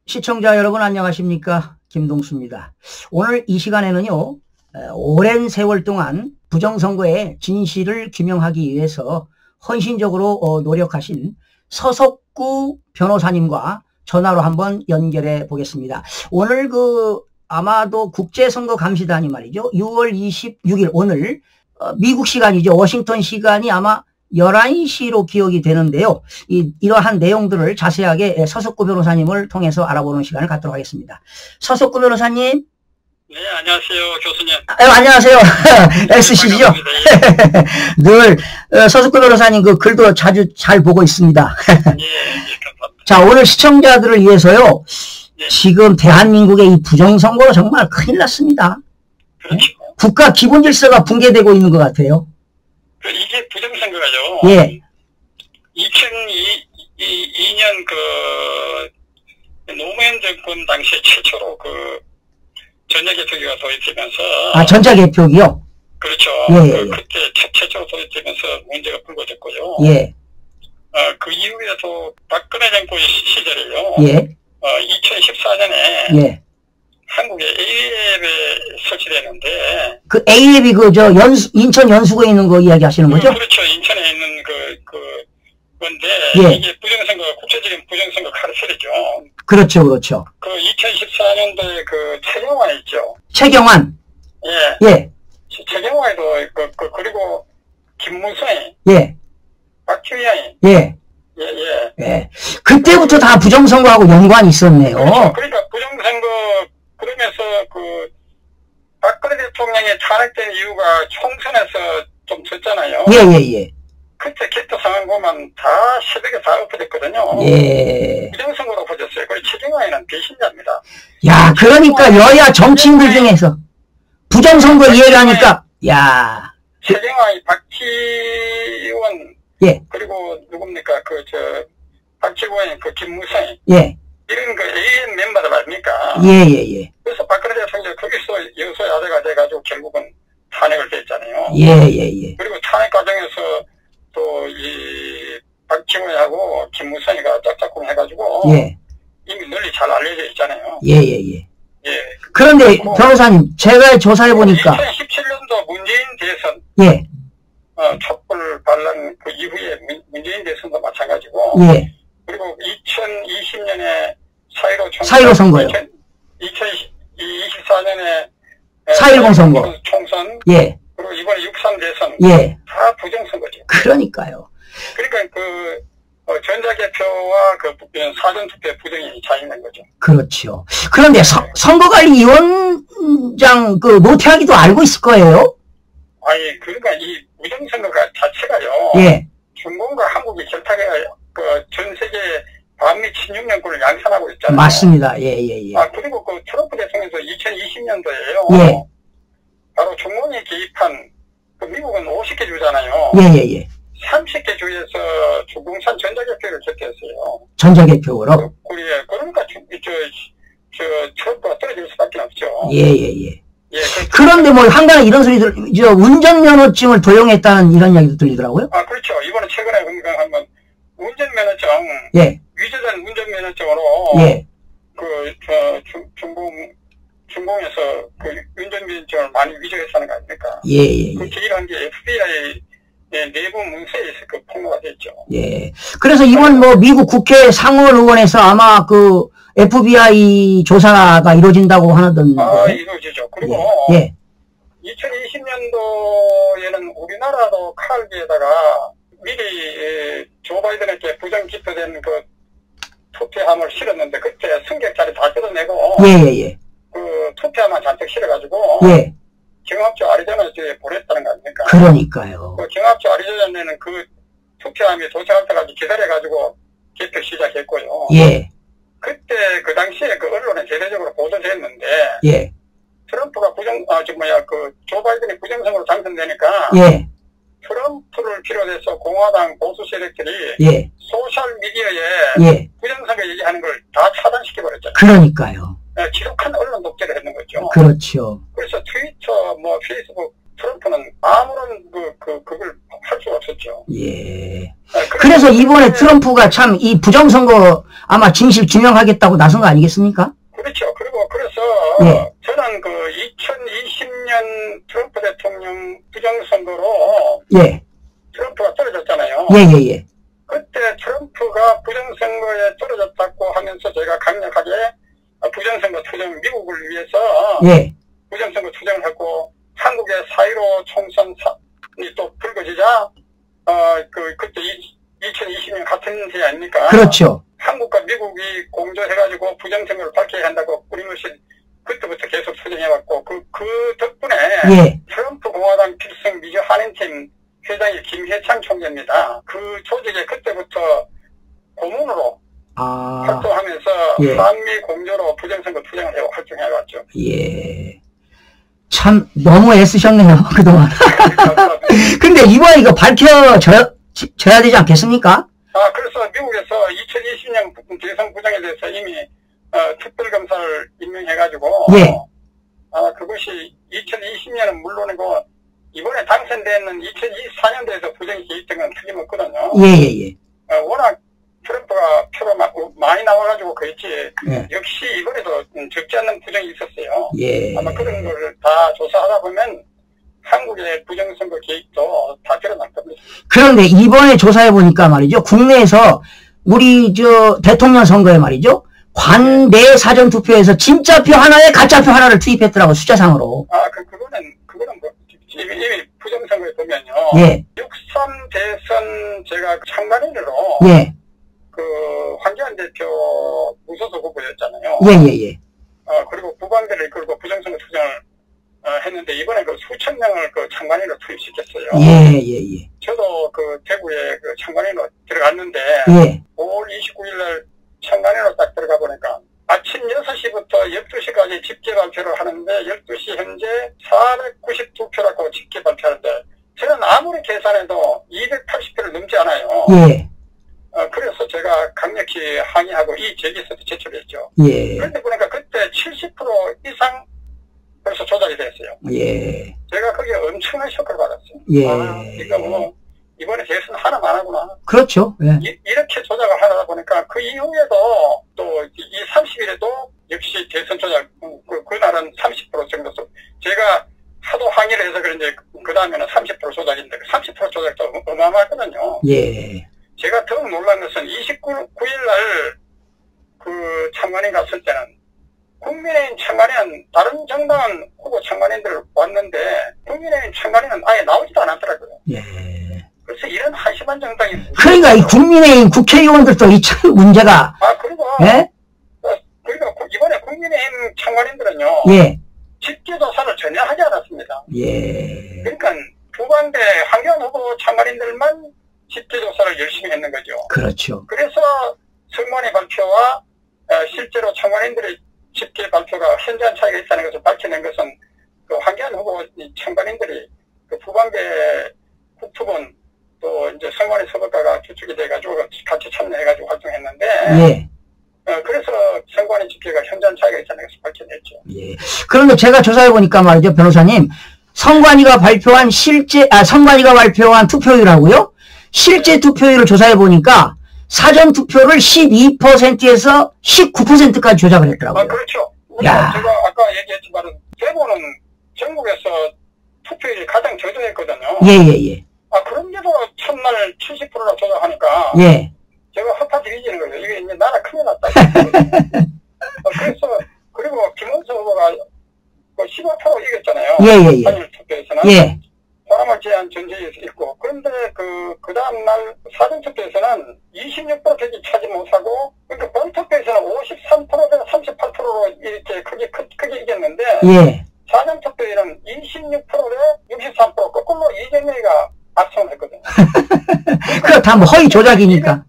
시청자 여러분 안녕하십니까? 김동수입니다. 오늘 이 시간에는요, 오랜 세월 동안 부정선거의 진실을 규명하기 위해서 헌신적으로 노력하신 서석구 변호사님과 전화로 한번 연결해 보겠습니다. 오늘 아마도 국제선거감시단이 말이죠. 6월 26일 오늘 미국 시간이죠. 워싱턴 시간이 아마 11시로 기억이 되는데요. 이러한 내용들을 자세하게 서석구 변호사님을 통해서 알아보는 시간을 갖도록 하겠습니다. 서석구 변호사님. 네, 안녕하세요, 교수님. 안녕하세요. SC죠? 늘 서석구 변호사님 글도 자주 잘 보고 있습니다. 예, 감사합니다. 자, 오늘 시청자들을 위해서요. 네. 지금 대한민국의 이 부정선거로 정말 큰일 났습니다. 그렇죠. 국가 기본 질서가 붕괴되고 있는 것 같아요. 이게 부정선거가요. 예. 2002년 노무현 정권 당시에 최초로 전자개표기가 도입되면서. 전자개표기요? 그렇죠. 예. 그때 최초로 도입되면서 문제가 불거졌고요. 예. 그 이후에도 박근혜 정권 시절에요. 예. 2014년에. 예. 한국에 A앱에 설치되는데. 그 A앱이 인천 연수구에 있는 거 이야기 하시는 거죠? 그렇죠. 인천에 있는 건데. 예. 이게 국제적인 부정선거 카르텔이죠. 그렇죠, 그렇죠. 2014년도에 최경환 있죠. 최경환. 예. 예. 최경환도 그리고 김무성이. 예. 박주영이. 예. 예. 예. 그때부터 다 부정선거하고 연관이 있었네요. 그렇죠. 그러니까 부정선거, 그러면서 박근혜 대통령이 탄핵된 이유가 총선에서 좀 졌잖아요. 예. 그때 개표 상황 보면 다 새벽에 다 엎어졌거든요. 예. 부정선거로 퍼졌어요. 그리고 최경환이는 배신자입니다. 야, 그러니까 여야 정치인들 중에서 부정선거 이해하니까, 야. 최경환이 박지원. 예. 그리고 누굽니까? 박지원이 김무성이. 예. 이런 AM 멤버들 아닙니까? 예. 그래서 박근혜 대통령이 거기서 여소야대가 돼가지고 결국은 탄핵을 됐잖아요. 예. 그리고 탄핵 과정에서 또 박지원하고 김무성이가 짝짝꿍 해가지고. 예. 이미 널리 잘 알려져 있잖아요. 예. 예. 그런데 변호사님, 제가 조사해 보니까 2017년도 문재인 대선. 예. 촛불 반란 이후에 문재인 대선도 마찬가지고. 예. 그리고 2020년에 4.15 4.15 선거요. 2024년에 4.10 선거. 총선. 예. 그리고 이번에 6.3 대선. 예. 다 부정선거죠. 그러니까요. 그러니까 전자개표와 사전투표 부정이 차 있는 거죠. 그렇죠. 그런데 선거관리위원장 노태하기도 알고 있을 거예요? 아니, 그러니까 이 부정선거가 자체가요. 예. 중공과 한국이 결탁해 전 세계 반미 친중연권을 양산하고 있잖아요. 맞습니다. 예. 그리고 트럼프 대통령도 2020년도에요. 예. 바로 중공이 개입한 미국은 50개 주잖아요. 예. 30개 주에서 중공산 전자개표를 개표했어요. 전자개표로? 그러니까 트럼프가 떨어질 수밖에 없죠. 예. 그런데 한간에 이런 소리들, 운전면허증을 도용했다는 이런 이야기도 들리더라고요? 그렇죠. 이번에 최근에 한번 운전면허증. 예. 위조된 운전면허증으로. 예. 중공에서 운전면허증을 많이 위조했다는 거 아닙니까? 예. 제일한 게 FBI 내부 문서에서 폭로가 됐죠. 예. 그래서 이번 미국 국회 상원 의원에서 아마 FBI 조사가 이루어진다고 하던. 이루어지죠. 그리고. 예. 2020년도에는 우리나라도 칼비에다가 미리 조 바이든에게 부정 기표된 투표함을 실었는데 그때 승객자리 다 뜯어내고. 예. 투표함만 잔뜩 실어가지고. 예. 경합주 아리조나주에 보냈다는 거 아닙니까? 그러니까요. 경합주 아리조나에는 투표함이 도착할 때까지 기다려가지고 개표 시작했고요. 예. 그때 당시에 언론에 대대적으로 보도됐는데. 예. 트럼프가 조 바이든이 부정선거로 당선되니까. 예. 트럼프를 비롯해서 공화당 보수 세력들이. 예. 소셜미디어에. 예. 부정선거 얘기하는 걸 다 차단시켜버렸잖아요. 그러니까요. 지독한 언론 독재를 했는 거죠. 그렇죠. 그래서 트위터, 페이스북, 트럼프는 아무런 그걸 할 수가 없어요. 없었죠. 예. 그래서 이번에 네. 트럼프가 참 이 부정선거 아마 진실 규명하겠다고 나선 거 아니겠습니까? 그렇죠. 그리고 그래서 예. 저는 그 2020년 트럼프 대통령 부정선거로 예. 트럼프가 떨어졌잖아요. 예. 그때 트럼프가 부정선거에 떨어졌다고 하면서 제가 강력하게 부정선거 투쟁, 미국을 위해서 예. 부정선거 투쟁을 했고, 한국의 4.15 총선이 또 불거지자, 그때 2020년 같은 해 아닙니까? 그렇죠. 한국과 미국이 공조해가지고 부정선거를 밝혀야 한다고 끊임없이 그때부터 계속 투쟁해왔고, 그 덕분에 예. 트럼프 공화당 필승 미주 한인팀 회장이 김회창 총재입니다. 그 조직에 그때부터 고문으로 활동하면서 예. 한미 공조로 부정선거 투쟁을 활동해왔죠. 예. 참 너무 애쓰셨네요, 그동안. 근데 이번에 이거 밝혀져야 되지 않겠습니까? 그래서 미국에서 2020년 대선 부정에 대해서 이미 특별검사를 임명해가지고 예. 그것이 2020년은 물론이고 이번에 당선되는 2024년도에서 부정이 개입된 건 틀림없거든요. 예. 워낙 트럼프가 표가 많이 나와가지고 그렇지. 예. 역시 이번에도 적지 않는 부정이 있었어요. 예. 아마 그런 걸 다 조사하다 보면 한국의 부정선거 개입도 다 드러날 겁니다. 그런데 이번에 조사해 보니까 말이죠, 국내에서 우리 대통령 선거에 말이죠, 관내 사전 투표에서 진짜 표 하나에 가짜 표 하나를 투입했더라고, 숫자상으로. 그거는 뭐 이미 부정선거에 보면요. 예. 6.3 대선 제가 참관인으로 예. 그 황교안 대표 무소속 후보였잖아요. 예. 그리고 부관계를 이끌고 부정선거 투쟁을 했는데 이번에 그 수천 명을 그 참관인으로 투입시켰어요. 예. 저도 그 대구에 그 참관인으로 들어갔는데 예. 5월 29일 날 참관인으로 딱 들어가 보니까 아침 6시부터 12시까지 집계 발표를 하는데 12시 현재 492표라고 집계 발표하는데 저는 아무리 계산해도 280표를 넘지 않아요. 예. 그래서 제가 강력히 항의하고 이 제기서도 제출했죠. 예. 그런데 보니까 그때 70% 이상 벌써 조작이 됐어요. 예. 제가 거기에 엄청난 쇼크를 받았어요. 예. 이거 뭐 이번에 대선 하나도 안 하구나. 그렇죠. 예. 이렇게 조작을 하다 보니까 그 이후에도 또 이 30일에도 역시 대선 조작, 그날은 30% 정도, 제가 하도 항의를 해서 그런지 그 다음에는 30% 조작인데 30% 조작도 어마어마하거든요. 예. 제가 더욱 놀란 것은 29일 날 그 참관인 갔을 때는 국민의힘 참관인, 다른 정당 후보 참관인들 왔는데 국민의힘 참관인은 아예 나오지도 않았더라고요. 예. 그래서 이런 한심한 정당이. 그러니까 이 국민의힘 국회의원들도 이 참 문제가. 그리고. 예? 그리고 이번에 국민의힘 참관인들은요. 예. 집계조사를 전혀 하지 않았습니다. 예. 그러니까 부관대 황교안 후보 참관인들만 집계조사를 열심히 했는 거죠. 그렇죠. 그래서 선관위 발표와 실제로 참관인들의 집계 발표가 현저한 차이가 있다는 것을 밝혀낸 것은 그 황교안 후보 참관인들이 그 부관계 국토본 또 이제 선관위 서법가가 주축이 돼가지고 같이 참여해가지고 활동했는데. 예. 그래서 선관위 집계가 현저한 차이가 있다는 것을 밝혀냈죠. 예. 그런데 제가 조사해보니까 말이죠, 변호사님. 선관위가 발표한 투표율하고요. 실제 투표율을 조사해보니까 사전 투표를 12%에서 19%까지 조작을 했더라고요. 그렇죠. 야. 제가 아까 얘기했지만 대구는 전국에서 투표율이 가장 저조했거든요. 예. 그런데도 첫날 70%나 조작하니까. 예. 제가 허파 뒤지는 거예요. 이게 이제 나라 큰일 났다. 그래서, 그리고 김원수 후보가 15% 이겼잖아요. 예. 단일 투표에서는. 예. 호남을 제한 전제에 있고. 그런데 그 다음날 사전투표에서는 26%까지 차지 못하고, 그러니까 본투표에서는 53%에서 38%로 이렇게 크게 이겼는데. 예. 사전투표에는 26%에 63% 거꾸로 이재명이가 압승을 했거든요. 그렇다, 뭐 허위 조작이니까.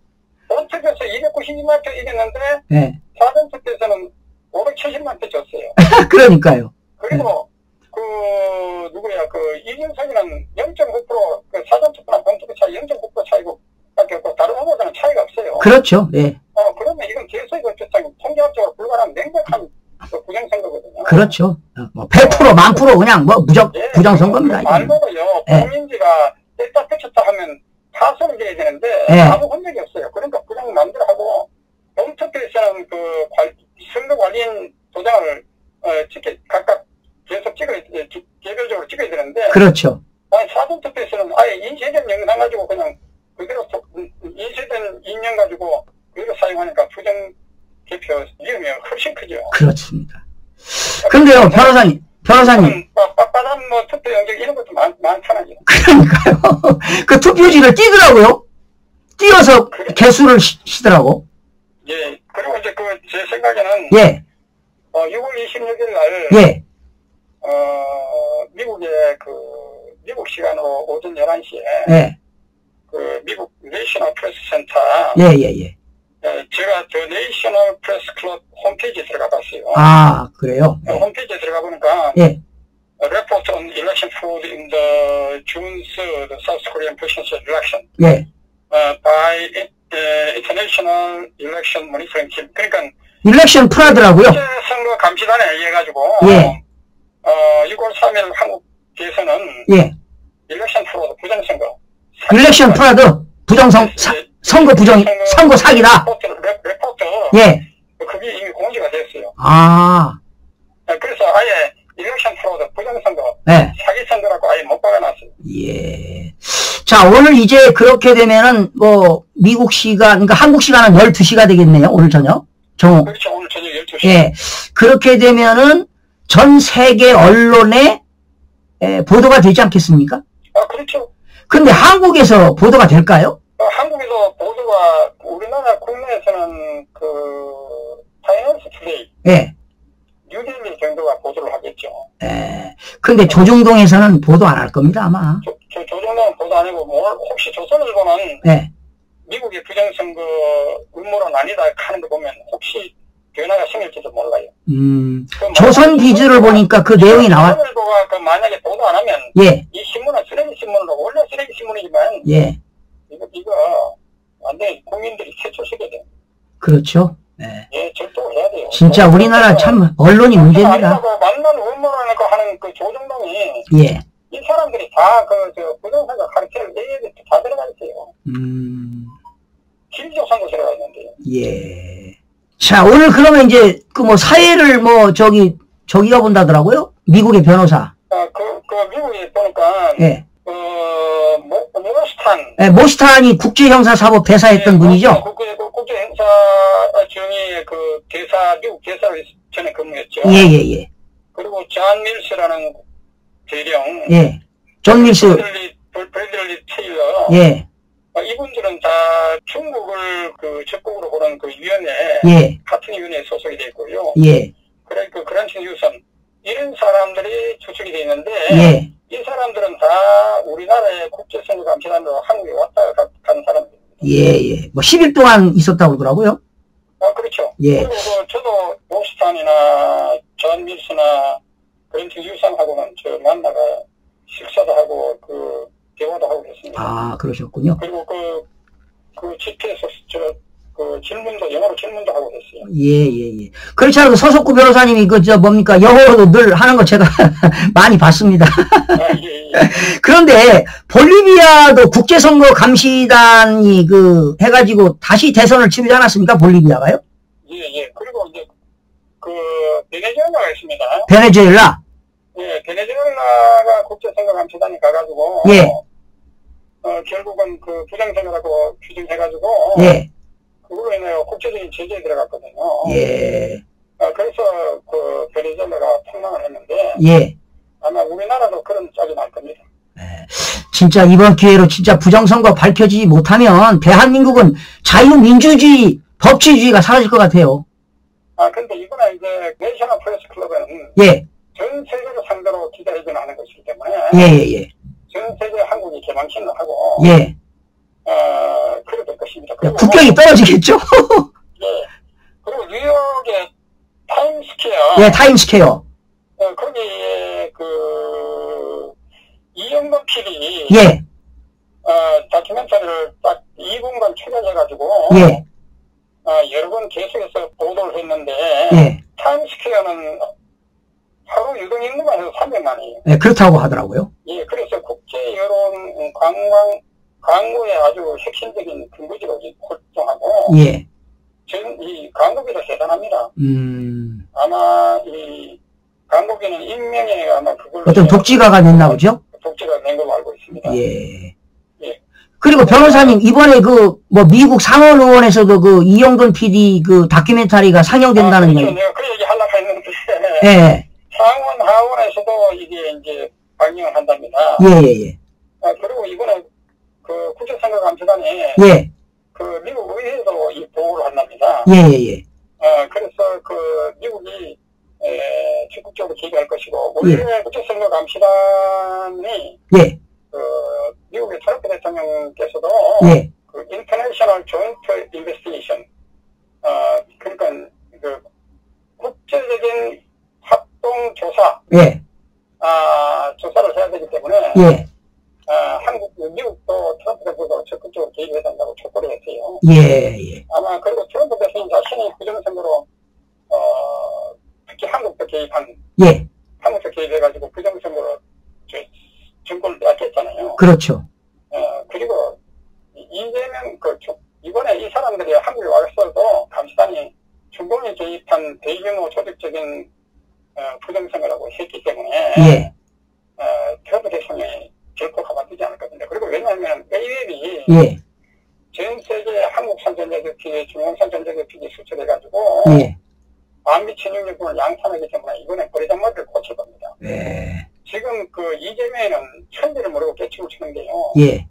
본투표에서 292만 표 이겼는데, 예. 사전투표에서는 570만 표 졌어요. 그러니까요. 그리고, 이준석이는 0.9%, 사전투표나 본투표 차이 0.9% 차이고, 밖에 없고, 다른 후보들은 차이가 없어요. 그렇죠, 예. 그러면 이건 개수의 거주상 통계학적으로 불가능한 명백한 부정선거거든요. 그렇죠. 뭐 100%, 1000% 그냥 뭐 부정선거입니다. 말고도요, 공민지가 뺐다 펼쳤다 하면 파송이 돼야 되는데 예. 아무 흔적이 없어요. 그러니까 그냥 마음대로 하고 동투표에서는 선거 관리인 도장을 각각 계속 개별적으로 찍어야 되는데 그렇죠. 아니 사전투표에서는 아예 인쇄된 영상 가지고 그냥 그대로 인쇄된 인형 가지고 그대로 사용하니까 부정 개표 위험이 훨씬 크죠. 그렇습니다. 근데요, 변호사님. 빳빳한 뭐 투표 영역 이런 것도 많잖아요. 그러니까요. 그 투표지를 띄더라고요. 띄어서 개수를 시더라고. 예. 그리고 이제 제 생각에는 예. 6월 26일 날 예. 미국 시간으로 오전 11시에 예. 미국 내셔널 프레스 센터 예. 제가 내셔널 프레스 클럽 홈페이지에 들어가 봤어요. 아, 그래요? 예. 홈페이지에 들어가 보니까 예. Report on election fraud in the June 3rd South Korean presidential election 예. by International Election Monitoring Team. 그러니까 일렉션 프라드라고요? 선거 감시단에 의해 가지고 예. 6월 3일 한국 대선은 예. 일렉션 프로드 부정선거. 일렉션 프라드 선거 부정 선거 사기다. 레포트. 예. 그게 이미 공지가 됐어요. 아. 그래서 아예 일렉션 프로드 부정선거 예. 사기 선거라고 아예 못 박아놨어요. 예. 자, 오늘 이제 그렇게 되면은 뭐 미국 시간, 그러니까 한국 시간은 12시가 되겠네요. 오늘 저녁. 그렇죠. 오늘 저녁 12시. 예. 그렇게 되면은 전 세계 언론에 보도가 되지 않겠습니까? 그렇죠. 근데 한국에서 보도가 될까요? 한국에서 보도가 우리나라 국내에서는 파이낸스 투데이, 예. 뉴딜리 정도가 보도를 하겠죠. 예. 근데 조중동에서는 보도 안 할 겁니다, 아마. 조중동은 보도 안 하고 혹시 조선일보는 예. 미국의 부정선거 음모론 아니다 하는 거 보면 혹시 변화가 생길지도 몰라요. 조선 비즈를 보니까 그 내용이 나와. 조선일보가 만약에 보도 안 하면 예. 이 신문은 쓰레기 신문으로 원래 쓰레기 신문이지만 예. 이거 완전히 국민들이 퇴출시켜야 돼요. 그렇죠. 예. 예, 절도해야 돼요. 진짜 우리나라 참 언론이 문제입니다. 만난 음모론을 하는 그 조정동이 예. 이 사람들이 다 부정선거 가르쳐를 다 들어가 있어요. 길조선거 들어가 있는데요. 예. 자, 오늘 그러면 이제 사회를 저기가 본다더라고요? 미국의 변호사. 미국에 보니까 예. 모스탄. 예, 모스탄이 국제형사사법 대사했던 분이죠? 국제형사 중에 미국 대사로 전에 근무했죠. 예. 그리고 존 밀스라는 대령. 예. 존 밀스. 브래들리 테일러. 예. 이분들은 다 중국을 적극으로 보는 위원회. 예. 같은 위원회에 소속이 되어 있고요. 예. 그러니까 그란치 뉴선. 이런 사람들이 추측이 되어 있는데. 예. 이 사람들은 다 우리나라의 국제선거 감시단으로 한국에 왔다 간 사람들입니다. 예. 10일 동안 있었다고 그러더라고요. 그렇죠. 예. 그리고 저도 모스탄이나 존 밀스나 그런치 유상하고는 만나가 식사도 하고 대화도 하고 그랬습니다. 아, 그러셨군요. 그리고 집회에서 질문도 영어로 질문도 하고 그랬어요. 예. 그렇지 않아도 서석구 변호사님이 영어로도 늘 하는 거 제가 많이 봤습니다. 예. 그런데 볼리비아도 국제선거 감시단이 해가지고 다시 대선을 치르지 않았습니까? 볼리비아가요? 예. 그리고 이제 베네수엘라가 있습니다. 베네수엘라? 예, 베네수엘라가 국제선거 감시단이 가가지고 예. 결국은 부정선거라고 규정해가지고 예. 그걸로 인해 국제적인 제재에 들어갔거든요. 예. 그래서 베네수엘라가 폭망을 했는데 예. 아마 우리나라도 그런 짝이 날 겁니다. 예. 진짜 이번 기회로 진짜 부정선거 밝혀지지 못하면 대한민국은 자유민주주의, 법치주의가 사라질 것 같아요. 근데 이거는 이제 내셔널 프레스 클럽은 예. 전 세계를 상대로 기다리지는 않은 것이기 때문에 예. 전 세계 한국이 개방신을 하고 예. 그래 될 것입니다. 국격이 떨어지겠죠? 예. 그리고 뉴욕의 타임스퀘어. 예, 타임스퀘어. 거기에 이영범 PD. 예. 다큐멘터리를 딱 2분간 촬영해가지고. 예. 여러 번 계속해서 보도를 했는데. 예. 타임스퀘어는 하루 유동 인구만 해도 300만이에요. 예, 그렇다고 하더라고요. 예, 그래서 국제 여론 관광 강국의 아주 핵심적인 근거지로 활동하고, 예. 이 강국이도 대단합니다. 아마 이 강국이는 익명에 아마 그걸 어떤 독지가가 됐나 보죠? 독지가 된 걸로 알고 있습니다. 예. 예. 그리고 변호사님, 이번에 미국 상원 의원에서도 이영돈 PD 다큐멘터리가 상영된다는 그렇죠. 얘기. 내가 그 얘기 하려고 했는데. 예. 상원, 하원에서도 이게 이제 방영을 한답니다. 예. 그리고 이번에 국제선거감시단이 예. 미국 의회에도 이 보고를 한답니다. 예. 그래서 미국이 적극적으로 기획할 것이고, 원래 국제선거감시단이 예. 미국의 트럼프 대통령께서도 예. 인터내셔널 조인트 인베스티게이션, 그러니까 국제적인 합동 조사, 예. 조사를 해야 되기 때문에 예. 미국도 트럼프 대통령도 적극적으로 개입해야 된다고 촉구를 했어요. 예. 아마 그리고 트럼프 대통령 자신이 부정선거로 특히 한국도 개입한, 예. 한국도 개입해가지고 부정선거로 정권을 빼앗겼잖아요. 그렇죠. 그리고 이재명 이번에 이 사람들이 한국에 왔어도 감시단이 중공에 개입한 대규모 조직적인 부정선거라고 했기 때문에 예. 트럼프 대통령이 결코 가만두지 않을 겁니다. 그리고 왜냐하면 AW이 예. 전 세계 한국산 전자기업기, 중국산 전자기업기 수출해가지고 예. 반미 친윤정권을 양산하기 때문에 이번에 버리장머리를 고칠 겁니다. 예. 지금 이재명은 천지를 모르고 깨춤을 추는데요. 예.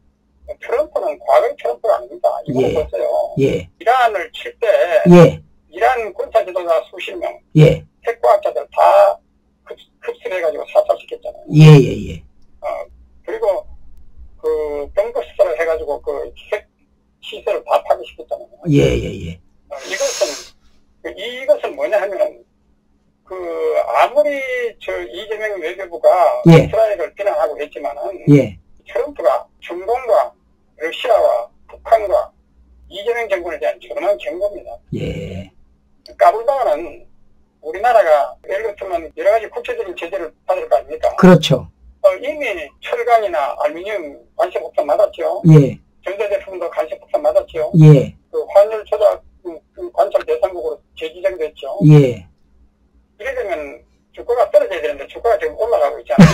트럼프는 과거의 트럼프가 아닙니다. 이번에 예. 보세요. 예. 이란을 칠 때 예. 이란 군사 지도자 수십 명, 예. 핵과학자들 다 흡수해가지고 사살시켰잖아요. 예. 그리고 병거 수사를 해가지고 핵 시설을 다 파괴시켰잖아요. 예. 이것은 뭐냐 하면은 아무리 이재명 외교부가 예. 이스라엘을 비난하고 했지만은 예. 트럼프가 중동과 러시아와 북한과 이재명 정권에 대한 조롱한 경고입니다. 예. 까불다가는 우리나라가 예를 들면 여러 가지 국제적인 제재를 받을 거 아닙니까? 그렇죠. 이미 철강이나 알루미늄 관세 폭탄 맞았죠. 예. 전자제품도 관세 폭탄 맞았죠. 예. 환율 조작 관찰 대상국으로 재지정됐죠. 예. 이래 되면 주가가 떨어져야 되는데 주가가 지금 올라가고 있잖아요.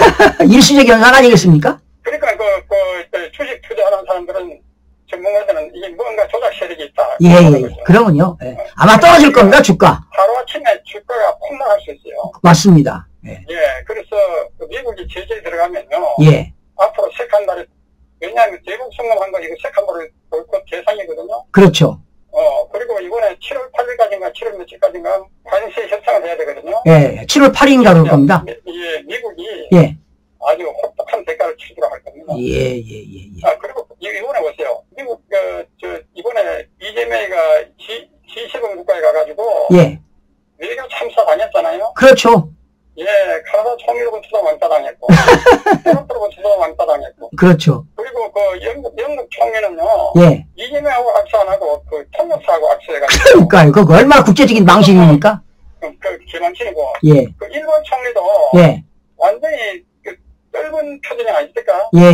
일시적 현상 아니겠습니까? 그러니까 주식 투자하는 사람들은 전문가들은 이게 뭔가 조작 세력이 있다. 예. 그러면요. 예. 아마 떨어질 겁니다, 주가. 하루아침에 주가가 폭락할 수 있어요. 맞습니다. 예. 그래서 미국이 제재에 들어가면요. 예. 앞으로 색1 달에, 왜냐하면 대북 송금한 거 이거 색1 달에 보이콧 대상이거든요. 그렇죠. 그리고 이번에 7월 8일까지인가 7월 며칠까지인가 관세 협상을 해야 되거든요. 예. 7월 8일인가 그럴 겁니다. 예, 미국이 예. 아주 혹독한 대가를 치도록 할 겁니다. 예. 그리고 이번에 보세요. 미국, 이번에 이재명이가 G7 국가에 가가지고. 예. 외교 참사 당했잖아요. 그렇죠. 예, 카나다 총리로부터도 왕따 당했고, 트럼프로부터도 왕따 당했고. 그렇죠. 그리고 영국 총리는요. 예. 이재명하고 악수 안 하고, 통역사하고 악수해가지고. 그러니까요. 그거 얼마나 국제적인 망신입니까? 기망신이고. 예. 일본 총리도. 예. 완전히 넓은 표정이 아닙니까? 예.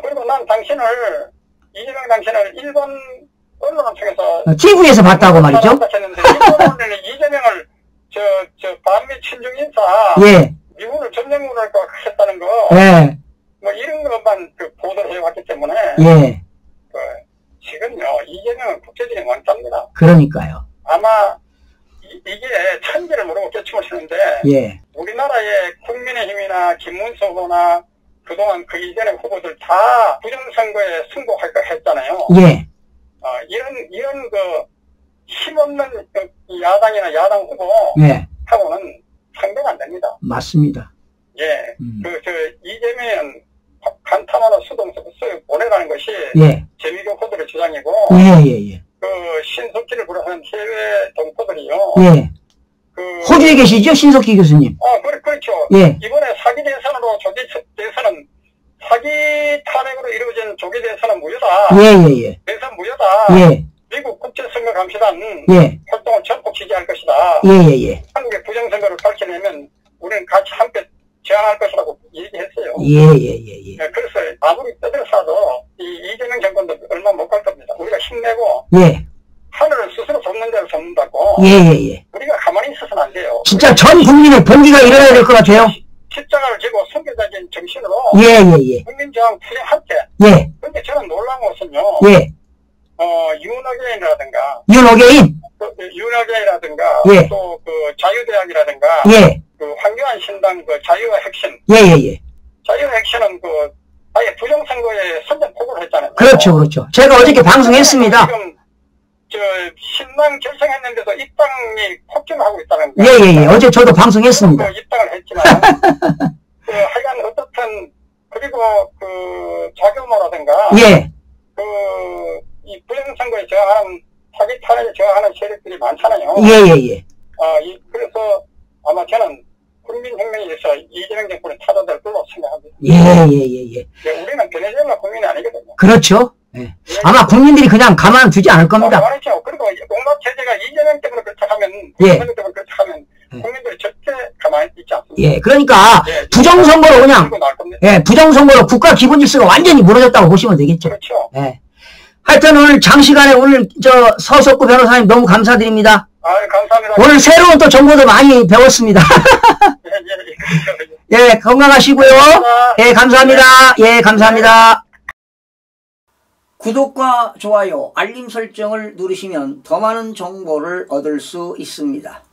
그리고 난 이재명 당신을 일본 언론을 통해서. TV에서 봤다고 말이죠. 했는데, 일본 언론이 이재명을 반미 친중 인사. 예. 미국을 점령을 할 것 했다는 거. 예. 이런 것만 보도를 해왔기 때문에. 예. 지금요, 이재명은 국제적인 왕따입니다. 그러니까요. 아마, 이게 천지를 모르고 깨춤을 추는데. 예. 우리나라의 국민의힘이나 김문수 후보나 그동안 그 이전의 후보들 다 부정선거에 승복할 거 했잖아요. 예. 이런 힘없는 야당이나 야당 후보. 예. 하고는 상대가 안 됩니다. 맞습니다. 예. 이재명 간탐하러 수동서 보내라는 것이. 예. 재미교포들의 주장이고. 예. 신석기를 부르는 해외 동포들이요. 예. 호주에 계시죠? 신석기 교수님. 그렇죠. 예. 이번에 사기 대선으로 조기 대선은 사기 탄핵으로 이루어진 조기 대선은 무효다. 예. 대선 무효다. 예. 미국 국제선거감시단 예. 활동을 전폭 지지할 것이다. 예. 한국의 부정선거를 밝혀내면 우리는 같이 함께 저항할 것이라고 얘기했어요. 예. 그래서 아무리 떠들어서도 이재명 정권도 얼마 못 갈 겁니다. 우리가 힘내고 예. 하늘을 스스로 돕는 대로 돕는다고 예. 우리가 가만히 있어서는 안 돼요. 진짜 전 국민의 봉기가 일어나야 될 것 같아요. 십자가를 지고 선교적인 정신으로 예. 국민저항 투쟁할게. 예. 근데 저는 놀라운 것은요. 예. 윤어게인이라든가 윤호개인. 윤어게이라든가 예. 또 그 자유대학이라든가 예. 그 황교안 신당 그 자유와 혁신. 예. 자유와 혁신은 그 아예 부정선거에 선전포고를 했잖아요. 그렇죠. 제가 어저께 방송했습니다. 지금 저 신당 결성했는데도 입당이 폭증하고 있다는 거예요. 예. 어제 저도 방송했습니다. 입당을 했지만 그 하여간 어떻든 그리고 그 자교모라든가 예. 이 부정선거에 저항하는 사기 탄핵에 저항하는 세력들이 많잖아요. 예. 그래서 아마 저는 국민혁명에 의해서 이재명 정권이 타도될 걸로 생각합니다. 예. 우리는 베네수엘라 국민이 아니거든요. 그렇죠. 예. 아마 국민들이 그냥 가만두지 않을 겁니다. 그렇죠. 그리고 농업 체제가 이재명 때문에 그렇게 하면, 예. 때문에 그렇게 하면 국민들이 절대 가만히 있지 않습니다. 예. 그러니까 부정선거로 그냥 부정선거로 국가 기본 질서가 완전히 무너졌다고 보시면 되겠죠. 그렇죠. 예. 하여튼 오늘 장시간에 오늘 서석구 변호사님 너무 감사드립니다. 감사합니다. 오늘 새로운 또 정보도 많이 배웠습니다. 예, 건강하시고요. 예, 감사합니다. 예, 감사합니다. 구독과 좋아요, 알림 설정을 누르시면 더 많은 정보를 얻을 수 있습니다.